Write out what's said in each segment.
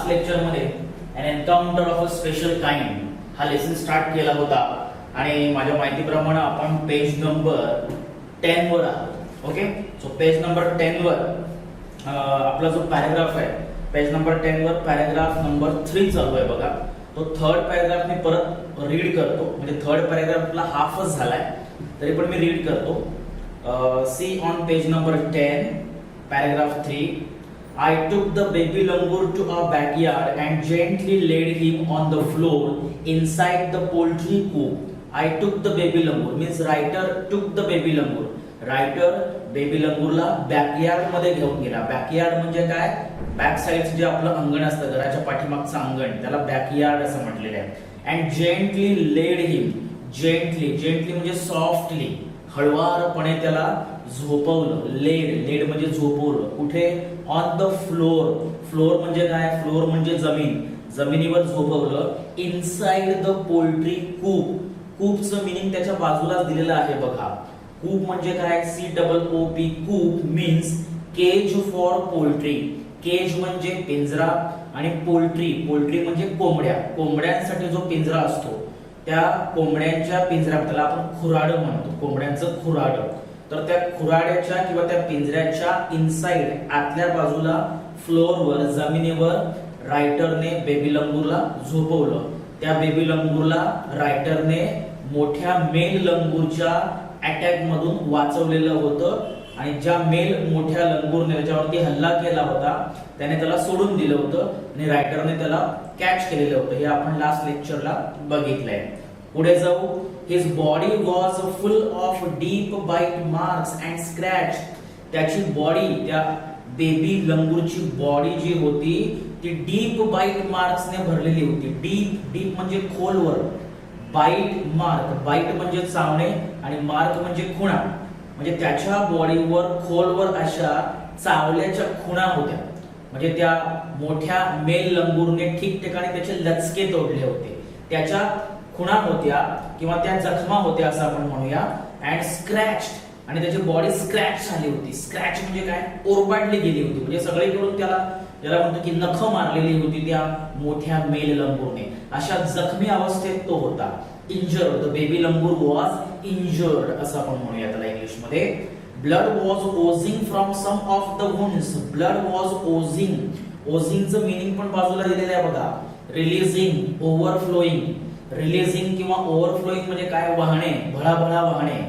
Last lecture मध्ये an encounter of a special kind हा lesson start केला होता आणि माझ्या माहितीप्रमाणे आपण पेज नंबर 10 वर आहोत. ओके, सो पेज नंबर 10 वर आपला जो पॅराग्राफ आहे पेज नंबर 10 वर पॅराग्राफ नंबर 3 चालू आहे बघा. तो थर्ड पॅराग्राफ मी परत रीड करतो, म्हणजे थर्ड पॅराग्राफला हाफच झालाय तरी पण मी रीड करतो. See on page number 10 paragraph 3. I took the baby langur to our backyard and gently laid him on the floor inside the poultry coop. I took the baby langur means writer took the baby langur. Writer baby langurला backyard मध्ये घेऊन गेला. Backyard म्हणजे काय? Back साइडचं जे आपलं अंगण असतं, घराच्या पाठीमागचं अंगण, त्याला बॅकयार्ड असं म्हटलेलं आहे. And gently laid him. Gently म्हणजे सॉफ्टली, हळवारपणे त्याला झोपवलं. लेड म्हणजे झोपवलं. कुठे? On the floor. फ्लोर म्हणजे काय? फ्लोर म्हणजे जमीन, जमिनीवर झोपवलं. Inside the poultry coop. कूपचं मिनिंग त्याच्या बाजूलाच दिलेलं आहे बघा. कूप म्हणजे काय? COOP. Coop means cage for poultry. Cage म्हणजे पिंजरा आणि पोल्ट्री म्हणजे कोंबड्या. कोंबड्यांसाठी जो पिंजरा असतो त्या कोंबड्यांच्या पिंजऱ्यात त्याला आपण खुराड म्हणतो, कोंबड्यांचं खुराड. तर त्या खुराड्याच्या किंवा त्या पिंजऱ्याच्या इनसाइड आतल्या बाजूला फ्लोअरवर जमिनीवर रायटरने बेबी लंगूरला झोपवलं. त्या बेबी लंगूरला रायटरने मोठ्या मेल लंगूरच्या अटॅक मधून वाचवलेलं होतं आणि ज्या मेल मोठ्या लंगूरने त्याच्यावरती हल्ला केला होता त्याने त्याला सोडून दिलं होतं आणि रायटरने त्याला कॅच केलेलं होतं. हे आपण लास्ट लेक्चरला बघितलंय. पुढे जाऊ. His body was full of deep bite marks and scratch. त्याची बॉडी, त्या बेबी लंगूरची बॉडी जी होती ती डीप बाईट मार्क्सने भरलेली होती. डीप म्हणजे खोलवर, बाईट म्हणजे चावणे आणि मार्क म्हणजे खुणा. म्हणजे त्याच्या बॉडीवर खोलवर अशा चावल्याच्या खुणा होत्या. म्हणजे त्या मोठ्या मेल लंगूरने ठिकठिकाणी त्याचे लचके तोडले होते. त्याच्या खुणा होत्या किंवा त्या जखमा होत्या असं आपण म्हणूया. अँड स्क्रॅच, आणि त्याची बॉडी स्क्रॅच झाली होती. स्क्रॅच म्हणजे काय? ओरबाडली गेली होती. म्हणजे सगळीकडून ज्याला म्हणतो की नख मारलेली होती त्या मोठ्या मेल लंगूरने. अशा जखमी अवस्थेत तो होता. Injured. The baby langur was injured असं आपण म्हणूया त्याला इंग्लिश मध्ये. Blood was oozing from some of the wounds. Blood was oozing. ओझिंगचं मिनिंग पण बाजूला दिलेलं आहे बघा. रिलीजिंग, ओव्हरफ्लोईंग. रिलीजिंग किंवा ओव्हरफ्लोईंग म्हणजे काय? वाहणे, भळाभळा वाहणे.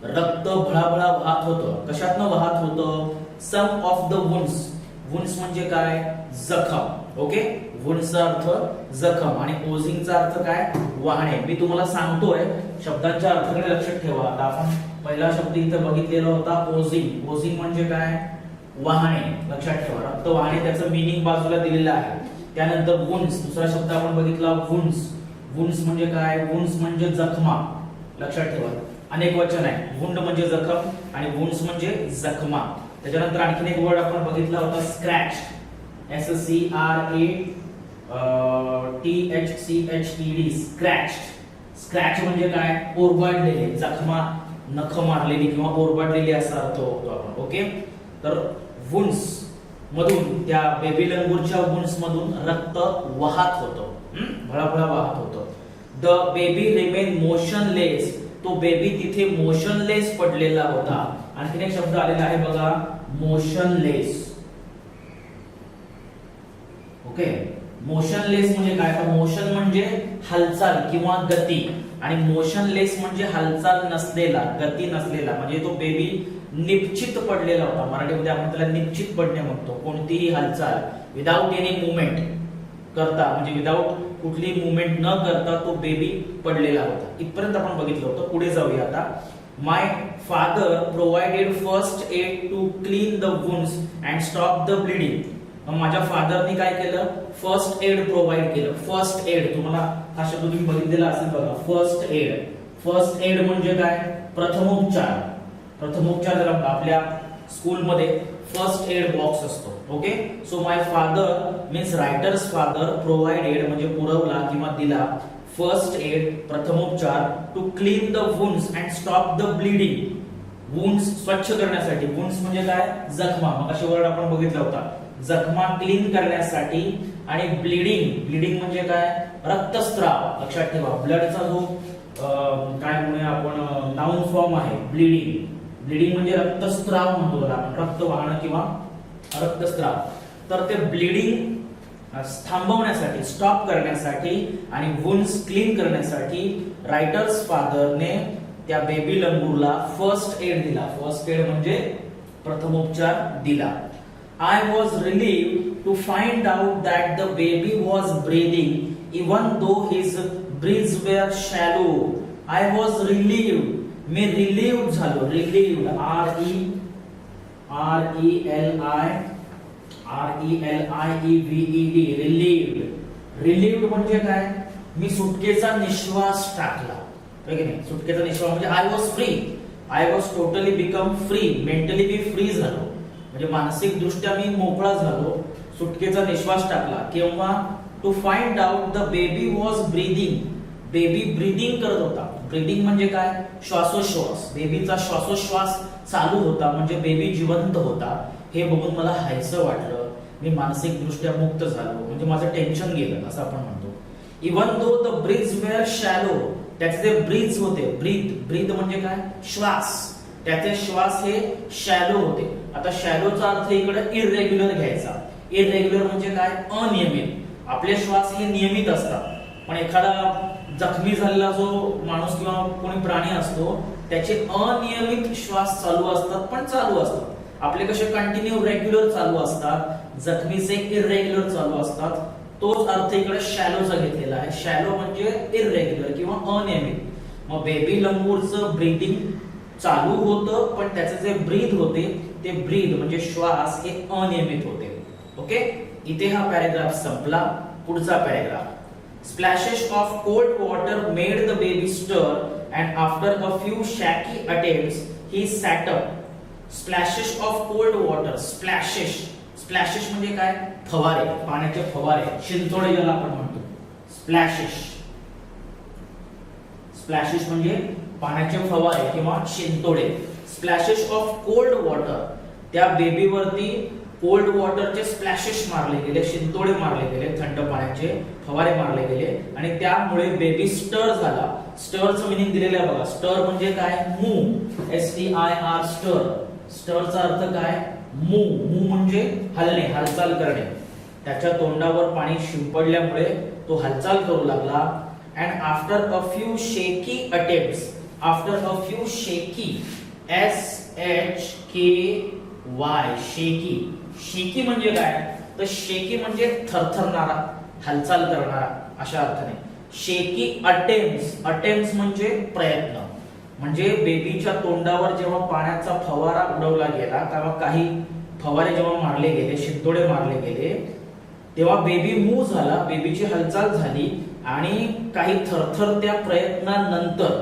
रक्त भळाभळा वाहत होतं. कशातनं वाहत होतं? सम ऑफ द वुंड्स. वुंड्स म्हणजे काय? जखम. ओके, वुंड्सचा अर्थ जखम आणि ओझिंगचा अर्थ काय? वाहणे. मी तुम्हाला सांगतोय शब्दांच्या अर्थाकडे लक्ष ठेवा. आता आपण पहिला शब्द इथं बघितलेला होता ओझिंग. ओझिंग म्हणजे काय? वाहणे. लक्षात ठेवा, रक्त वाहणे, त्याचं मीनिंग बाजूला दिलेलं आहे. त्यानंतर वुंड्स, दुसरा शब्द आपण बघितला वुंड्स. वुंड्स म्हणजे काय? वुंड्स म्हणजे जखमा. लक्षात ठेवा, अनेक वचन आहे. वुंड म्हणजे जखम आणि वुंड्स म्हणजे जखमा. त्याच्यानंतर आणखीन एक वर्ड आपण बघितला होता स्क्रॅच. SCRATCHED. स्क्रॅच. स्क्रॅच म्हणजे काय? ओरबाडलेले, जखमा, नख मारलेली किंवा ओरबाडलेली असा अर्थ होतो आपण. ओके, तर वुंड्स मधून, त्या बेबी लंगूरच्या वुंड्स मधून रक्त वाहत होतं, भळाभळा वाहत होतं. The baby remain motionless. तो बेबी तिथे मोशनलेस पडलेला होता. आणखीन एक शब्द आलेला आहे बघा, मोशनलेस. ओके, मोशनलेस म्हणजे काय? तर मोशन म्हणजे हालचाल किंवा गती आणि मोशनलेस म्हणजे हालचाल नसलेला, गती नसलेला. म्हणजे तो बेबी निश्चित पडलेला होता. मराठीमध्ये आपण त्याला निश्चित पडणे म्हणतो. कोणतीही हालचाल विदाउट एनी मुवमेंट करता, म्हणजे विदाउट कुठली मुवमेंट न करता तो बेबी पडलेला होता. इथपर्यंत आपण बघितलं होतं. पुढे जाऊया आता. My father provided first aid to clean the wounds and stop the bleeding. माझ्या फादरने काय केलं? फर्स्ट एड प्रोव्हाइड केलं. फर्स्ट एड, तुम्हाला हा शब्द तुम्ही बघितलेला असेल बघा, फर्स्ट एड. फर्स्ट एड म्हणजे काय? प्रथमोपचार. प्रथमोपचार आपल्या स्कूलमध्ये फर्स्ट एड बॉक्स असतो. Okay, so my father means writer's father provided म्हणजे पुरवला किंवा दिला फर्स्ट एड प्रथमोपचार to clean the wounds and stop the bleeding. Wounds स्वच्छ करण्यासाठी. वुंड्स म्हणजे काय? जखमा. मग अशा वर्ड आपण बघितला होता. जखमा क्लीन करण्यासाठी, आणि ब्लिडिंग म्हणजे काय, रक्तस्राव. लक्षात ठेवा, ब्लडचा जो काय म्हणूया आपण नाउन फॉर्म आहे ब्लिडिंग म्हणजे रक्तस्राव म्हणतो त्याला आपण, रक्त वाहन किंवा रक्तस्राव. तर ते ब्लिडिंग थांबवण्यासाठी, स्टॉप करण्यासाठी आणि वुंड्स क्लीन करण्यासाठी रायटर्स फादरने त्या बेबी लंगूरला फर्स्ट एड दिला. फर्स्ट एड म्हणजे प्रथमोपचार दिला. I was relieved to find out that the baby was breathing even though his breaths were shallow. I was relieved. Me relieved झालो. relieved R-E-L-I-E-V-E-D relieved म्हणजे काय, मी सुटकेचा निश्वास टाकला. सुटकेचा निश्वास म्हणजे I was free. I was totally become free. mentally me free झालो, म्हणजे मानसिक दृष्ट्या मी मोकळा झालो, सुटकेचा निश्वास टाकला. किंवा to find out the baby was breathing. Baby breathing करत होता. ब्रीदिंग म्हणजे काय, श्वासोश्वास. बेबीचा श्वासोश्वास चालू होता, म्हणजे बेबी जिवंत होता. हे बघून मला हायचं वाटलं, मी मानसिक दृष्ट्या मुक्त झालो, म्हणजे माझं टेन्शन गेलं असं आपण म्हणतो. Even though the breaths were shallow. त्याचे जे ब्रीथ्स होते, ब्रीथ म्हणजे काय, श्वास. त्याचे श्वास हे शॅलो होते. आता शॅलोचा अर्थ इकडे इरेग्युलर घ्यायचा. इरेग्युलर म्हणजे काय, अनियमित. आपले श्वास हे नियमित असतात, पण एखादा जखमी झालेला जो माणूस किंवा कोणी प्राणी असतो त्याचे अनियमित श्वास चालू असतात, पण चालू असतात. आपले कसे कंटिन्यू रेग्युलर चालू असतात, जखमीचे इरेग्युलर चालू असतात. तोच अर्थ इकडे शॅलोचा घेतलेला आहे. शॅलो म्हणजे इरेग्युलर किंवा अनियमित. मग बेबी लंगूरचं ब्रीदिंग चालू होतं, पण त्याचे जे ब्रीथ होते ते ब्रीथ म्हणजे श्वास हे अनियमित होते. ओके, इथे हा पॅराग्राफ संपला. पुढचा paragraph. Splashes of cold water made the baby stir and after a few shaky attempts he sat up. Splashes of cold water. Splashes म्हणजे काय, फवारे, पाण्याचे फवारे, शिंतोडे ज्याला आपण म्हणतो. स्प्लॅशेस म्हणजे पाण्याचे फवारे किंवा शिंतोडे. Splashes of cold water. त्या बेबीवरती कोल्ड वॉटरचे स्प्लॅशेस मारले गेले, शिंतोडे मारले गेले, थंड पाण्याचे फवारे मारले गेले, आणि त्यामुळे बेबी स्टर झाला. स्टरचं मिनिंग दिलेलं आहे बघा. स्टर म्हणजे काय, मूव. STIR स्टर. स्टरचा अर्थ काय, मूव म्हणजे हलणे, हालचाल करणे. त्याच्या तोंडावर पाणी शिंपडल्यामुळे तो हालचाल करू लागला. अँड आफ्टर अ फ्यू शेकी अटेम्प्ट्स. आफ्टर अ फ्यू शेकी, SHKY, शेकी म्हणजे काय, तर शेकी म्हणजे थरथरणारा, हालचाल करणारा अशा अर्थाने. शेकी अटेम्प्ट्स म्हणजे प्रयत्न. म्हणजे बेबीच्या तोंडावर जेव्हा पाण्याचा फवारा उडवला गेला, तेव्हा काही फवारे जेव्हा मारले गेले, शिंतोडे मारले गेले, तेव्हा बेबी मूव झाला, बेबीची हालचाल झाली, आणि काही थरथरत्या प्रयत्नानंतर,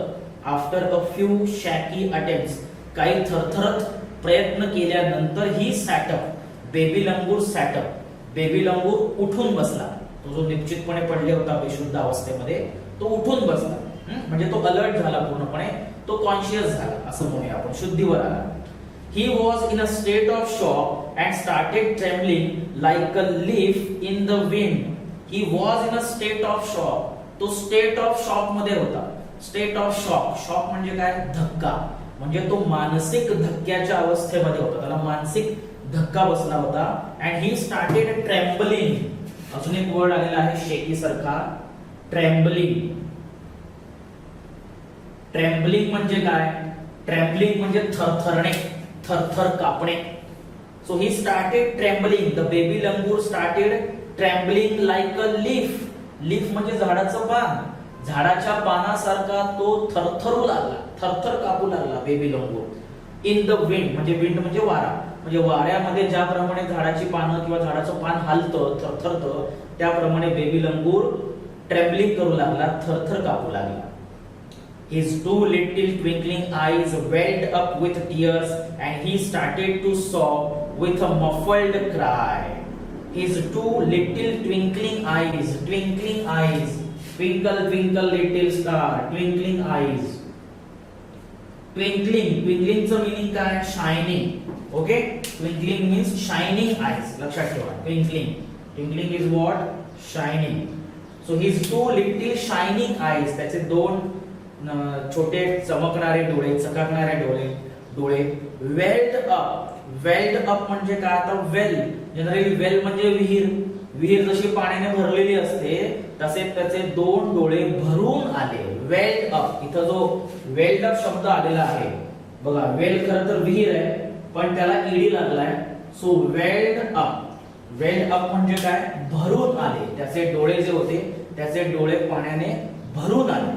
after a few shaky attempts, काही थरथरत प्रयत्न केल्यानंतर he sat up, baby langur sat up, baby langur उठून बसला. तो जो निश्चितपणे पडले होता बेशुद्ध अवस्थेमध्ये, तो उठून बसला. म्हणजे तो अलर्ट झाला, पूर्णपणे तो कॉन्शियस झाला असं म्हणूया आपण, शुद्धीवर आला. He was in a state of shock and started trembling like a leaf in the wind. He was in a state of shock. तो state of shock मध्ये होता. State of shock म्हणजे काय, धक्का. म्हणजे तो मानसिक धक्क्याच्या अवस्थेमध्ये होता, त्याला मानसिक धक्का बसला होता. And he started trembling. अजून एक वर्ड आलेला आहे शेकी सारखा, ट्रेम्बलिंग. ट्रेम्बलिंग म्हणजे काय, ट्रेम्बलिंग म्हणजे थरथरणे, थरथर कापणे. So he started trembling. The baby langur started trembling like a leaf. Leaf म्हणजे झाडाचं पान. झाडाच्या पानासारखा तो थरथरू लागला, थरथर कापू लागला baby langur. In the wind म्हणजे विंड म्हणजे वारा. म्हणजे वाऱ्यामध्ये ज्याप्रमाणे झाडाची पानं किंवा झाडाचं पान हलतं, थरथरतं, त्याप्रमाणे बेबी लंगूर ट्रेम्बलिंग करू लागला, थरथर कापू लागला. His two little twinkling eyes welled up with tears and he started to sob with a muffled cry. His two little twinkling eyes, twinkle twinkle little star, twinkling eyes. Twinkling चं meaning काय, shining. Okay, twinkling means shining eyes, लक्षात ठेवा. Twinkling, twinkling is what, shining. So his two little shining eyes, त्याचे दोन छोटे चमकणारे डोळे, चकाकणारे डोळे. वेल्ड अप, वेल्ड अप म्हणजे काय? आता वेल, जनरली वेल म्हणजे विहीर जशी पाण्याने भरलेली असते तसे त्याचे दोन डोळे भरून आले. वेल्ड अप, इथं जो वेल्ड अप शब्द आलेला आहे बघा, वेल खरं तर विहीर आहे पण त्याला ईडी लागलाय. So weld up, weld up म्हणजे काय? भरून आले. त्याचे डोळे जे होते त्याचे डोळे पाण्याने भरून आले,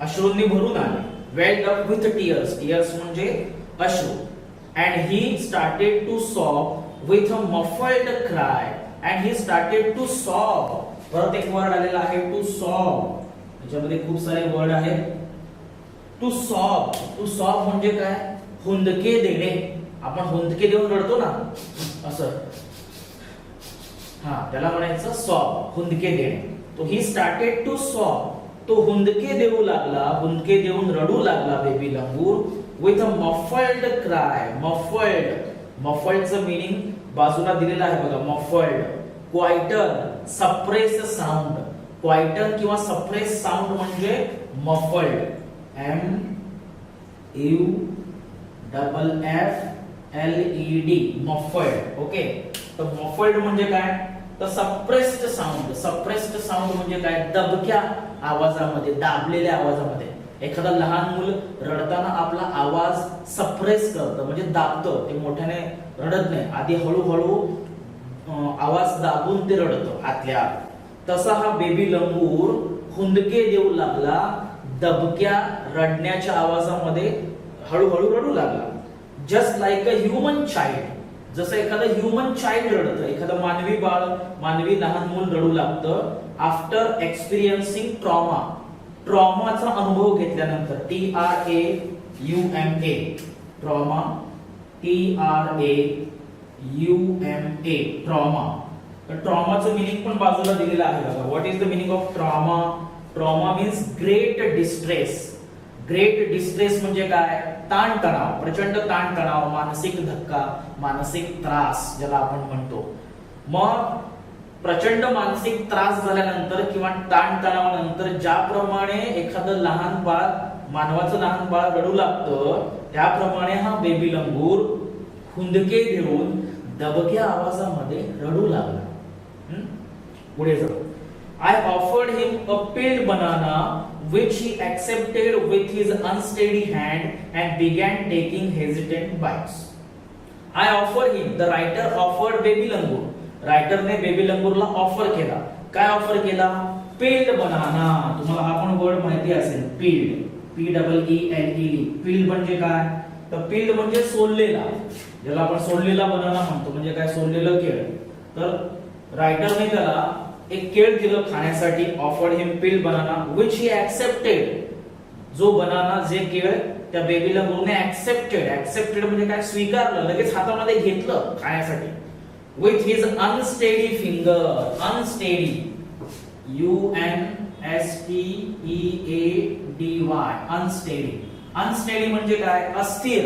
अश्रूंनी भरून आले. Welled up with tears, tears म्हणजे अश्रू. And he started to sob with a muffled cry. And he started to sob, परत एक वर्ड आलेला आहे टू सॉब, याच्यामध्ये खूप सारे वर्ड आहेत. टू सॉब, टू सॉब म्हणजे काय? हुंदके देणे. आपण हुंदके देऊन रडतो ना, असं, हा, त्याला म्हणायचं सॉब, हुंदके देणे. तो ही स्टार्टेड टू सॉब, तो हुंदके देऊ लागला, हुंदके देऊन रडू लागला baby langur. With a muffled cry, muffled, मफल्डचं मीनिंग बाजूला दिलेलं आहे बघा, muffled. Quieten, suppress sound, quieten किंवा सप्रेस साऊंड म्हणजे मफल्ड. MUFFLED, muffled. ओके, तर मफल्ड म्हणजे काय? तर सप्रेस्ड साऊंड, सप्रेस्ड साऊंड म्हणजे काय? दबक्या आवाजामध्ये, दाबलेल्या आवाजामध्ये. एखादा लहान मूल रडताना आपला आवाज सप्रेस करतं म्हणजे दाबतं, ते मोठ्याने रडत नाही, आधी हळूहळू आवाज दाबून ते रडतं आतल्या आत. तसा हा बेबी लंगूर हुंदके देऊ लागला, दबक्या रडण्याच्या आवाजामध्ये हळूहळू रडू लागला. Just like a human child, जसं एखादं ह्युमन चाइल्ड रडतं, एखादं मानवी बाळ, मानवी लहान मूल रडू लागतं. आफ्टर एक्सपिरियन्सिंग ट्रॉमा, ट्रॉमाचा अनुभव घेतल्यानंतर, TRAUMA, ट्रॉमा, TRAUMA, ट्रॉमा. तर ट्रॉमाचं मिनिंग पण बाजूला दिलेलं आहे बघा. What is the meaning of trauma? Trauma means great distress. Great distress म्हणजे काय? ताणतणाव, प्रचंड ताणतणाव, मानसिक धक्का, मानसिक त्रास ज्याला आपण म्हणतो. मग प्रचंड मानसिक त्रास झाल्यानंतर किंवा ताणतणावानंतर ज्याप्रमाणे एखादं लहान बाळ, मानवाचं लहान बाळ रडू लागतं, त्याप्रमाणे हा बेबी लंगूर हुंदके देऊन दबक्या आवाजामध्ये रडू लागला. पुढे जाऊ. I offered him a peeled banana which he accepted with his unsteady hand and began taking hesitant bites. I offered him, the writer offered baby langur. Writer ने बेबी लंगूरला ऑफर केला. काय ऑफर केला? Peeled banana. तुम्हाला हा पण word माहिती असेल, peeled, PEELED. Peeled म्हणजे काय? तर पील्ड म्हणजे सोललेला, ज्याला आपण सोललेला बनाना म्हणतो, म्हणजे काय? सोललेलं केळ. तर रायटरने त्याला एक केळ दिलं खाण्यासाठी. Offered him peeled banana which he accepted. जो बनाना, जे केळ त्या बेबी लंगूरने ऍक्सेप्टेड. ऍक्सेप्टेड म्हणजे काय? स्वीकारलं, लगेच हातामध्ये घेतलं खाण्यासाठी. With his unsteady finger, unsteady, UNSTEADY, unsteady. Unsteady म्हणजे काय? अस्थिर.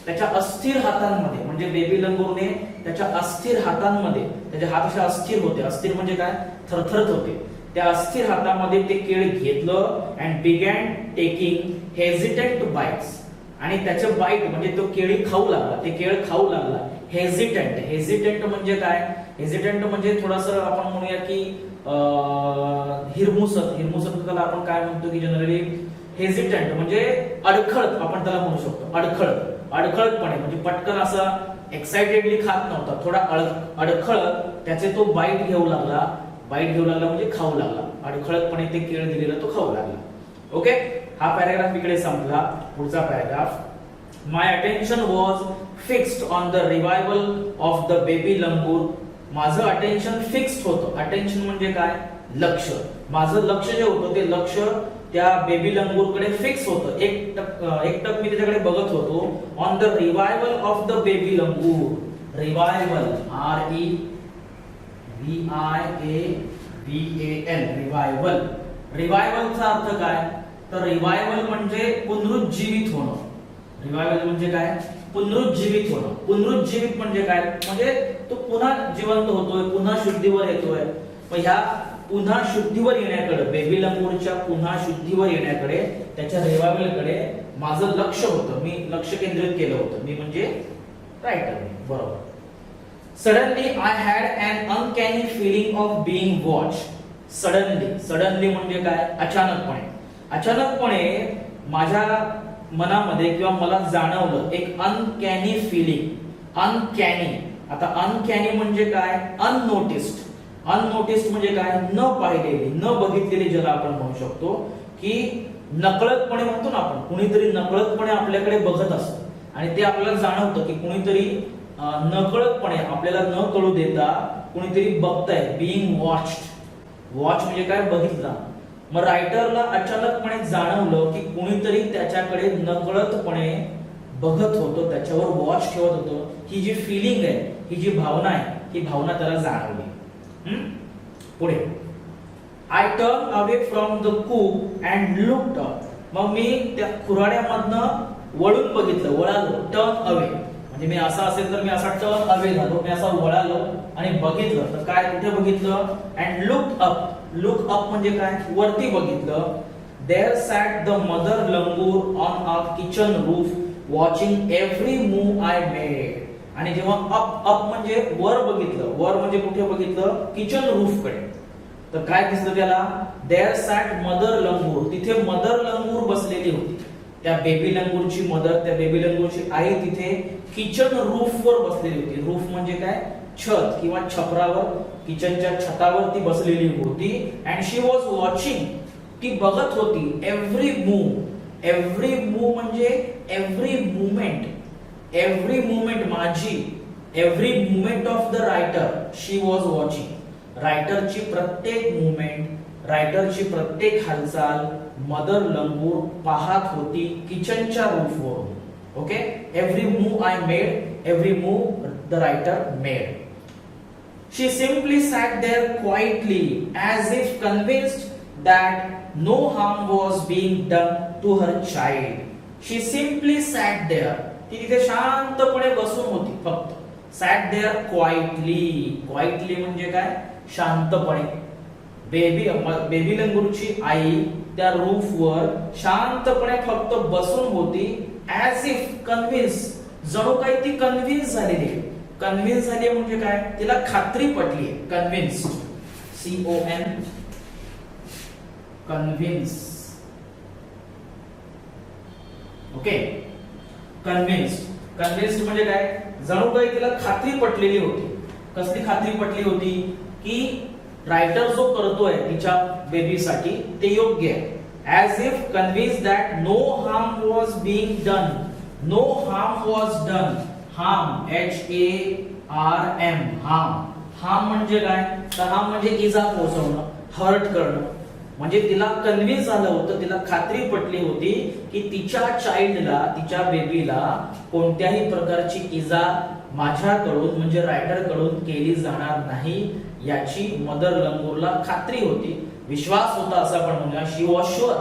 त्याच्या अस्थिर हातांमध्ये, म्हणजे बेबी लंगूरने त्याच्या अस्थिर हातांमध्ये, त्याचे हात असे अस्थिर होते. अस्थिर म्हणजे काय? थरथरत होते. त्या अस्थिर हातामध्ये ते केळ घेतलं and began taking hesitant bites. आणि त्याचे बाईट म्हणजे तो केळी खाऊ लागला, ते केळ खाऊ लागला. हेजिटंट, हेजिटंट म्हणजे काय? हेजिटंट म्हणजे थोडंसं आपण म्हणूया की हिरमुसत. हिरमुसत त्याला आपण काय म्हणतो की जनरली हेजिटंट म्हणजे अडखळत, आपण त्याला म्हणू शकतो. अडखळतपणे म्हणजे पटकन असा एक्साइटेडली खात नव्हता, थोडा अडखळत त्याचे तो बाईट घेऊ लागला. बाईट घेऊ लागला म्हणजे खाऊ लागला. अडखळतपणे ते केळ दिलेलं तो खाऊ लागला. ओके, हा पॅराग्राफ इकडे संपला. पुढचा paragraph. My attention was fixed on the revival of the baby langur. माझं अटेन्शन फिक्स्ड होतं. अटेन्शन म्हणजे काय? लक्ष. माझं लक्ष जे होतं ते लक्ष त्या बेबी लंगूरकडे फिक्स होतं. एक टक मी त्याच्याकडे बघत होतो. On the revival of the baby langur. Revival, REVIAVAL, revival. रिवायवलचा अर्थ काय? तर रिवायवल म्हणजे पुनरुज्जीवित होणं. रिवायवल म्हणजे काय? पुनरुज्जीवित होणं. पुनरुज्जीवित म्हणजे काय? म्हणजे तो पुन्हा जिवंत होतोय, पुन्हा शुद्धीवर येतोय. मग ह्या पुन्हा शुद्धीवर येण्याकडे, बेबी लंगूरच्या पुन्हा शुद्धीवर येण्याकडे, त्याच्या रिवायवलकडे माझं लक्ष होतं. मी लक्ष केंद्रित केलं होतं. मी म्हणजे रायटर. बरोबर. Suddenly I had an uncanny feeling of being watched. Suddenly म्हणजे काय? अचानकपणे माझ्या मनामध्ये किंवा मला जाणवलं एक अनकॅनी फीलिंग. अनकॅनी. आता अनकॅनी म्हणजे काय? अननोटिस्ड. अननोटिस्ड म्हणजे काय? न पाहिलेली, न बघितलेली, ज्याला आपण म्हणू शकतो की नकळतपणे म्हणतो ना आपण, कुणीतरी नकळतपणे आपल्याकडे बघत असतं आणि ते आपल्याला जाणवतं की कुणीतरी नकळतपणे आपल्याला न कळू देता कुणीतरी बघताय. Being watched. वॉच म्हणजे काय? बघितला. मग रायटरला अचानकपणे जाणवलं की कुणीतरी त्याच्याकडे नकळतपणे बघत होतं, त्याच्यावर वॉच ठेवत होतं. ही जी फिलिंग आहे, ही जी भावना आहे, ही भावना त्याला जाणवली. पुढे I turn away from the coop and looked up. मग मी त्या खुराड्यामधनं वळून बघितलं, वळालो. टर्न अवे म्हणजे मी असा असेल तर मी असा टर्न अवे झालो, मी असा वळालो आणि बघितलं. तर काय? कुठे बघितलं? And looked up. Look up म्हणजे काय? वरती बघितलं. There sat the mother langur on a kitchen roof watching every move I made. आणि जेव्हा अप म्हणजे वर बघितलं, वर म्हणजे कुठे बघितलं? किचन रूफ कडे. तर काय दिसलं त्याला? There sat mother langur. तिथे मदर लंगूर बसलेली होती. त्या बेबी लंगूरची मदर, त्या बेबी लंगूरची आई तिथे किचन रूफ वर बसलेली होती. रूफ म्हणजे काय? छत किंवा छपरावर, किचनच्या छतावर ती बसलेली होती. And she was watching. ती बघत होती. Every move. एव्हरी मूव म्हणजे एव्हरी मुवमेंट. एव्हरी मुवमेंट माझी. Every movement of the writer she was watching. रायटरची प्रत्येक मुवमेंट, रायटरची प्रत्येक हालचाल मदर लंगूर पाहत होती किचनच्या रूफवरून. Okay. Every move I made, every move the writer made. She simply sat there quietly as if convinced that no harm was being done to her child. She simply sat there. ती तिथे शांतपणे बसून होती फक्त. Sat there quietly. Quietly म्हणजे काय? शांतपणे. Baby लंगूरची आई त्या रूफवर शांतपणे फक्त बसून होती. As if convinced. जणू काही ती कन्व्हिन्स झालेली आहे. कन्व्हिन्स झाली म्हणजे काय? तिला खात्री पटली आहे. Convince. CON. Convince. Okay. Convinced म्हणजे काय? जणू काही तिला खात्री पटलेली होती. कसली खात्री पटली होती? की रायटर जो करतोय तिच्या बेबीसाठी ते योग्य आहे. As if convinced that no harm was being done. No harm was done. harm, HARM, harm म्हणजे काय? तर harm म्हणजे इजा पोहोचवणं, हर्ट करणं. म्हणजे तिला कन्व्हिन्स झालं होतं, तिला खात्री पटली होती की तिच्या चाइल्डला, तिच्या बेबीला कोणत्याही प्रकारची इजा माझ्याकडून म्हणजे रायटर कडून केली जाणार नाही याची मदर लंगूरला खात्री होती, विश्वास होता असं आपण म्हणूया. शी वॉज शुअर.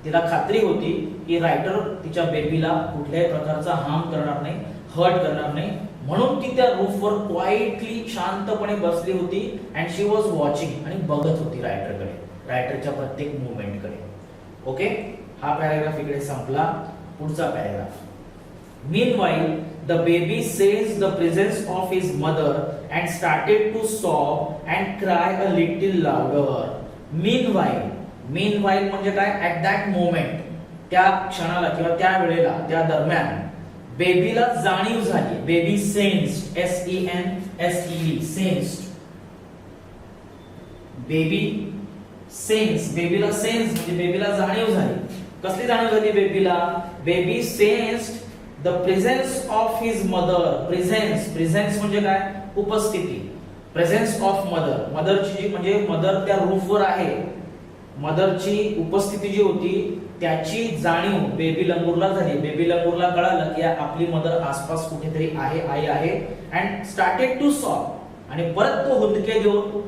तिला खात्री होती की रायटर तिच्या बेबीला कुठल्याही प्रकारचा हार्म करणार नाही, हर्ट करणार नाही. म्हणून ती त्या रूफवर क्वाइटली शांतपणे बसली होती. And she was watching. आणि बघत होती रायटरकडे, रायटरच्या प्रत्येक मुवमेंटकडे. ओके. हा पॅराग्राफ इकडे संपला. पुढचा paragraph. Meanwhile, the baby sensed the presence of his mother and started to sob and cry a little louder. Meanwhile म्हणजे काय? At that moment, त्या क्षणाला किंवा त्या वेळेला, त्या दरम्यान बेबीला जाणीव झाली. Baby sensed. SENSED. Sensed. Baby sense. बेबीला सेन्स म्हणजे बेबीला जाणीव झाली. कसली जाणीव झाली बेबीला? Baby sensed the presence of his mother. Presence म्हणजे काय? उपस्थिती. Presence of mother. मदरची म्हणजे मदर त्या रूफवर आहे. मदरची उपस्थिती जी होती त्याची जाणीव बेबी लंगूरला झाली. बेबी लंगूरला कळालं की आपली मदर आसपास कुठेतरी आहे, आई आहे. And started to sob. आणि परत तो हुंदके देऊन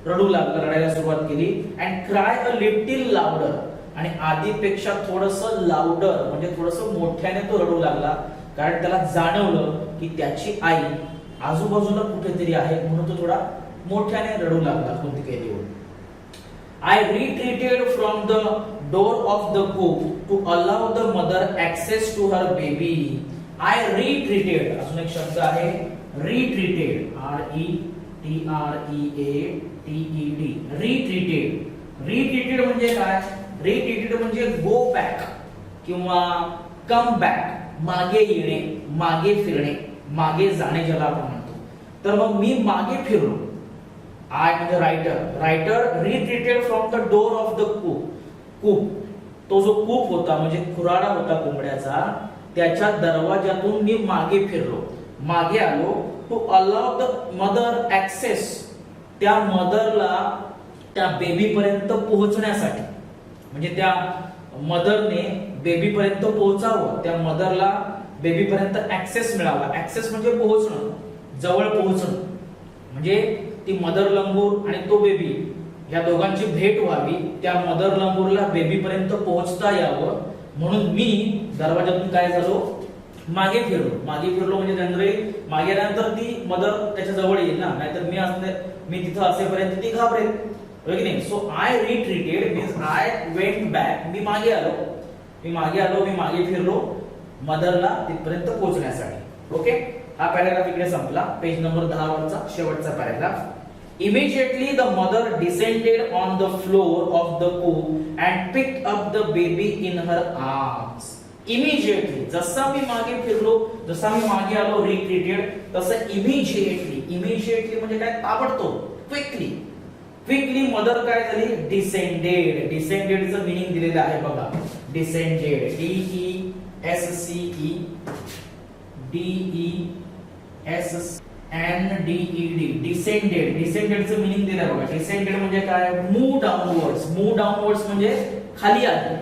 रडू लागला, रडायला सुरुवात केली. And cry a little louder. आणि आधीपेक्षा थोडंसं लाउडर म्हणजे थोडंसं मोठ्याने तो रडू लागला. कारण त्याला जाणवलं की त्याची आई आजूबाजूला कुठेतरी आहे, म्हणून तो थोडा मोठ्याने रडू लागला कुंतिकेला येऊन. I retreated from the door of the coop to allow the mother access to her baby. I retreated. अजून एक शब्द आहे retreated. R-E-T-R-E-A-T-E-D. Retreated. Retreated म्हणजे काय? Retreated म्हणजे go back किंवा come back. मागे येणे, मागे फिरणे, मागे जाणे ज्याला आपण म्हणतो. तर मग मी मागे फिरलो. आय म्हणजे writer retreated from the door of the coop. तो जो कूप होता म्हणजे खुराडा होता कोंबड्याचा, त्याच्या दरवाजातून मी मागे फिरलो, मागे आलो. To allow the mother access, त्या मदरला त्या बेबी पर्यंत पोहोचण्यासाठी, म्हणजे त्या मदरने बेबी पर्यंत पोहोचावं, त्या मदरला बेबी पर्यंत ऍक्सेस मिळावा. ऍक्सेस म्हणजे पोहोचणं, जवळ पोहोचणं, म्हणजे ती मदर लंगूर आणि तो बेबी या दोघांची भेट व्हावी, त्या मदर लंगूरला बेबी पर्यंत पोहोचता यावं, म्हणून मी दरवाजातून काय झालो, मागे फिरलो म्हणजे जनरली मागे आल्यानंतर ती मदर त्याच्या जवळ येईल ना, नाहीतर मी तिथं असेपर्यंत ती घाबरेल, हो की नाही. So I retreated means I went back, मी मागे आलो, मी मागे फिरलो मदरला तिथपर्यंत पोहोचण्यासाठी. ओके, हा पॅराग्राफ इकडे संपला. पेज नंबर 10 वरचा शेवटचा paragraph. Immediately the mother descended on the floor of the coop and picked up the baby in her arms. Immediately, जसा मी मागे फिरलो, जसा मी मागे आलो retreated, तसं immediately म्हणजे काय, ताबडतोब, क्विकली मदर काय झाली, डिसेंडेड चं मीनिंग दिलेलं आहे बघा. डिसेंडेड, D-E-S-C-E-D-E-S-N-D-E-D, डिसेंडेड चं मीनिंग दिलंय बघा. डिसेंडेड म्हणजे काय, मूव डाऊनवर्ड्स म्हणजे खाली आली,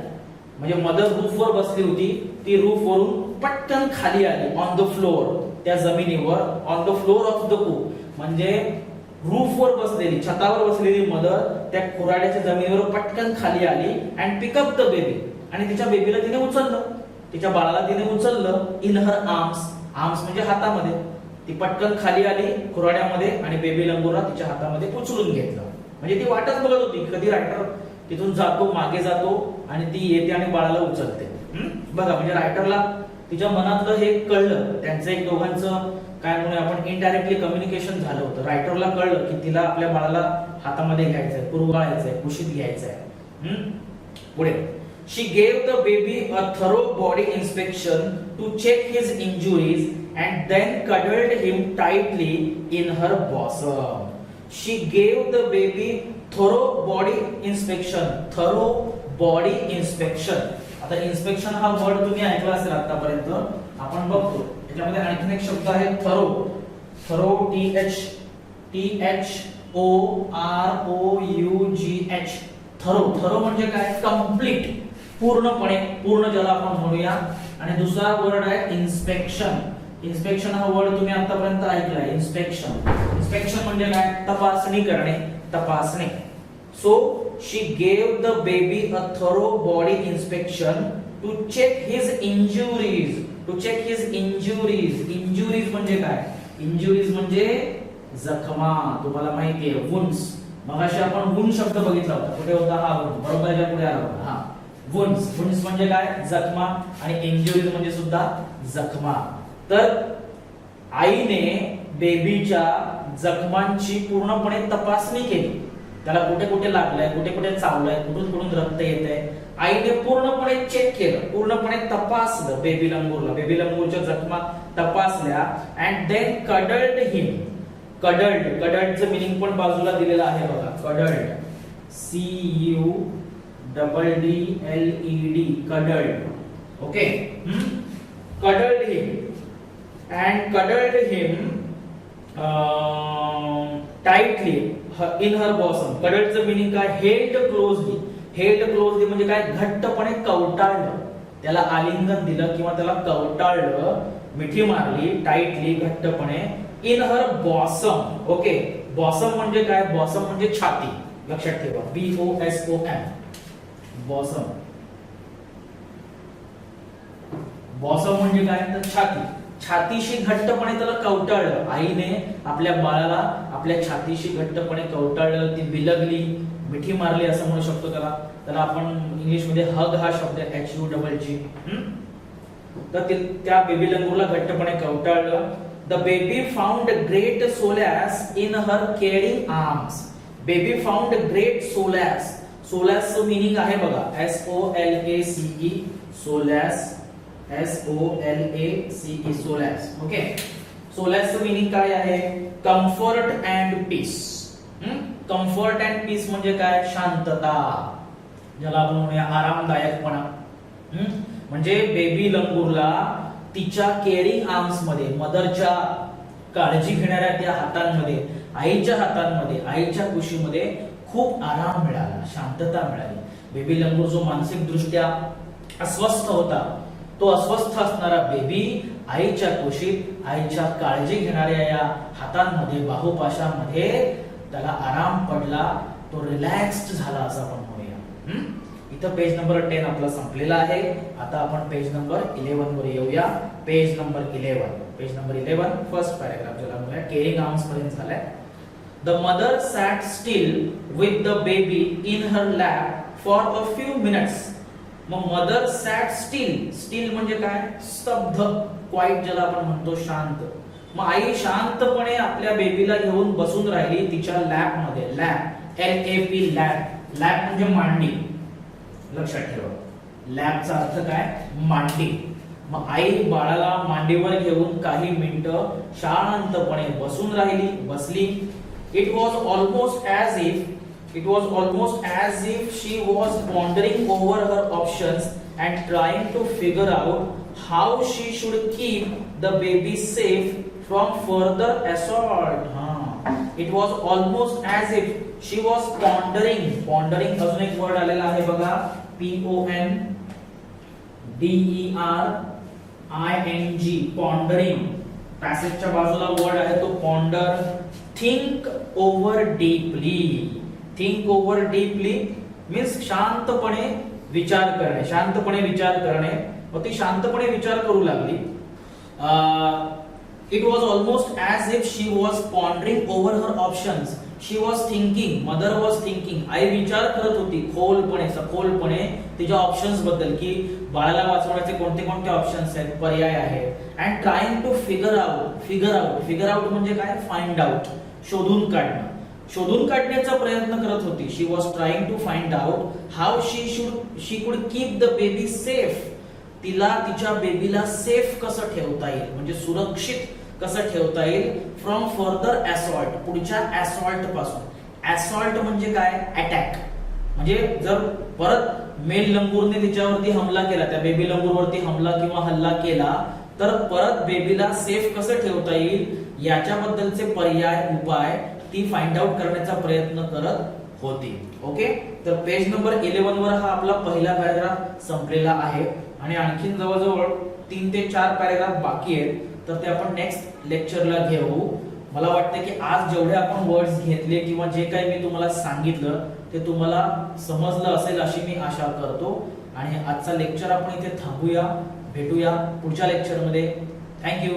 म्हणजे मदर रूफवर बसली होती, ती रूफवरून पटकन खाली आली. ऑन द फ्लोर, त्या जमिनीवर. On the floor of the coop म्हणजे रूफवर बसलेली, छतावर बसलेली मदर त्या खुराड्याच्या जमिनीवर पटकन खाली आली. And pick up the baby, आणि तिच्या बेबीला तिने उचललं, तिच्या बाळाला तिने उचललं. इन हर आर्म्स म्हणजे हातामध्ये. ती पटकन खाली आली खुराड्यामध्ये आणि बेबी लंगूरला तिच्या हातामध्ये उचलून घेतलं. म्हणजे ती वाटच बघत होती कधी रायटर तिथून जातो, मागे जातो आणि ती येते आणि बाळाला उचलते. बघा, म्हणजे रायटरला तिच्या मनातलं हे कळलं, त्यांचं एक दोघांचं काय म्हणूया आपण इनडायरेक्टली कम्युनिकेशन झालं होतं. रायटरला कळलं की तिला आपल्या बाळाला हातामध्ये घ्यायचंय, कुरवाळायचंय, कुशीत घ्यायचंय. पुढे, she gave the baby a thorough body inspection to check his injuries and then cuddled him tightly in her bosom. She gave the baby thorough body inspection. आता इन्स्पेक्शन हा वर्ड तुम्ही ऐकला असेल आतापर्यंत, आपण बघतो त्याच्यामध्ये आणखीन एक शब्द आहे थरो, THOROUGH. थरो म्हणजे काय, कम्प्लीट, पूर्णपणे, पूर्ण ज्याला आपण म्हणूया. आणि दुसरा वर्ड आहे इन्स्पेक्शन हा वर्ड तुम्ही आतापर्यंत ऐकलाय. इन्स्पेक्शन म्हणजे काय, तपासणी करणे. So she gave the baby a thorough body inspection to check his injuries. Injuries म्हणजे काय, इंजुरीज म्हणजे जखमा. तुम्हाला माहिती आहे वुंड्स, मगाशी आपण वुंड शब्द बघितला होता, कुठे होता हा वुंड, बरोबर याच्या पुढे आला होता. हा वुंड्स म्हणजे काय, जखमा, आणि इंजुरीज म्हणजे सुद्धा जखमा. तर आईने बेबीच्या जखमांची पूर्णपणे तपासणी केली. त्याला कुठे कुठे लागलंय, कुठे कुठे चावलंय, कुठून रक्त येतंय, आईने पूर्णपणे चेक केलं, पूर्णपणे तपासलं बेबी लंगूरच्या जखमा तपासल्या. And then cuddled him. कडल्डचं मिनिंग पण बाजूला दिलेलं आहे बघा. Cuddled, CUDDLED, cuddled. Okay, cuddled him and cuddled him tightly in her bosom. cuddled चं मीनिंग काय, held closely म्हणजे काय, घट्टपणे कवटाळलं, त्याला आलिंगन दिलं किंवा त्याला कवटाळलं, मिठी मारली, टाइटली, घट्टपणे. in her bosom. Okay, bosom म्हणजे काय, बॉसम म्हणजे छाती, लक्षात ठेवा. BOSOM, bosom. बॉसम म्हणजे काय तर छाती, छातीशी घट्टपणे त्याला कवटाळलं, आईने आपल्या बाळाला आपल्या छातीशी घट्टपणे कवटाळलं, ती बिलगली, मिठी मारली असं म्हणू शकतो त्याला. त्याला आपण इंग्लिश मध्ये हग हा शब्द HUGG. तर त्या बेबी लंगूरला घट्टपणे कवटाळलं. The baby found great solace in her caring arms. Baby found great solace. Solace meaning आहे बघा SOLACE, solace, SOLACE, solace. Okay, solace meaning काय आहे? Comfort and peace. Comfort and peace म्हणजे काय? शांतता, ज्याला आपण म्हणूया आरामदायकपणा. म्हणजे बेबी लंगूरला तिच्या केअरिंग आर्म्स मध्ये, मदरच्या काळजी घेणाऱ्या त्या हातांमध्ये, आईच्या हातांमध्ये, आईच्या कुशीमध्ये खूप आराम मिळाला, शांतता मिळाली. बेबी लंगूर जो मानसिक दृष्ट्या अस्वस्थ होता, तो अस्वस्थ असणारा बेबी आईच्या कुशीत, आईच्या काळजी घेणाऱ्या या हातांमध्ये, बाहुपाशामध्ये त्याला आराम पडला, तो रिलॅक्स्ड झाला असं आपण म्हणूया. इथं पेज नंबर 10 आपला संपलेला आहे. आता आपण पेज नंबर 11 वर येऊया. पेज नंबर 11 फर्स्ट पॅराग्राफ, ज्याला म्हणूया केअरिंग आर्म्स पर्यंत झालाय. The mother sat still with the baby in her lap for a few minutes. मग mother sat still. Still म्हणजे काय? स्तब्ध, क्वाइट ज्याला आपण म्हणतो, शांत. मग आई शांतपणे आपल्या बेबीला घेऊन बसून राहिली तिच्या लॅप मध्ये. Lap, LAP, lap. लॅप म्हणजे मांडी, लक्षात ठेवा. लॅपचा अर्थ काय? मांडी. मग आई बाळाला मांडीवर घेऊन काही मिनिटं शांतपणे बसून राहिली, बसली. It was almost as if she was pondering over her options and trying to figure out how she should keep the baby safe from further assault. It was almost as if she was pondering. Pondering अजून एक word आलेला आहे बघा, PONDERING, pondering. पॅसेजच्या बाजूला word आहे तो ponder. Think over deeply. Think over deeply means शांतपणे विचार करणे, शांतपणे विचार करणे. मग ती शांतपणे विचार करू लागली. It was almost as if she was pondering over her options. She was thinking, mother was thinking. आई विचार करत होती खोलपणे, सखोलपणे तिच्या ऑप्शन्स बद्दल, की बाळाला वाचवण्याचे कोणते कोणते ऑप्शन्स आहेत, पर्याय आहेत. And trying to figure out म्हणजे काय? फाइंड आउट, शोधून काढणं. शोधून काढण्याचा प्रयत्न करत होती. She was trying to find out how she could keep the baby safe. तिला तिच्या बेबीला सेफ कसं ठेवता येईल, म्हणजे सुरक्षित कसं ठेवता येईल. फ्रॉम फर्दर असॉल्ट, पुढच्या असॉल्ट पासून. असॉल्ट म्हणजे काय? अटॅक. म्हणजे जर परत मेल लंगूरने तिच्यावरती हमला केला, त्या बेबी लंगूरवरती हमला किंवा हल्ला केला, तर परत बेबीला सेफ कसं ठेवता येईल याच्याबद्दलचे पर्याय, उपाय ती फाइंड आउट करण्याचा प्रयत्न करत होती. ओके, तर पेज नंबर 11 वर हा आपला पहिला पॅराग्राफ संपलेला आहे. आणि आणखीन जवळजवळ 3 ते 4 पॅराग्राफ बाकी आहेत, तर ते आपण नेक्स्ट लेक्चरला घेऊ. मला वाटतं की आज जेवढे आपण वर्ड्स घेतले किंवा जे काही मी तुम्हाला सांगितलं ते तुम्हाला समजलं असेल अशी मी आशा करतो. आणि आजचा लेक्चर आपण इथे थांबूया. भेटूया पुढच्या लेक्चरमध्ये. थँक्यू.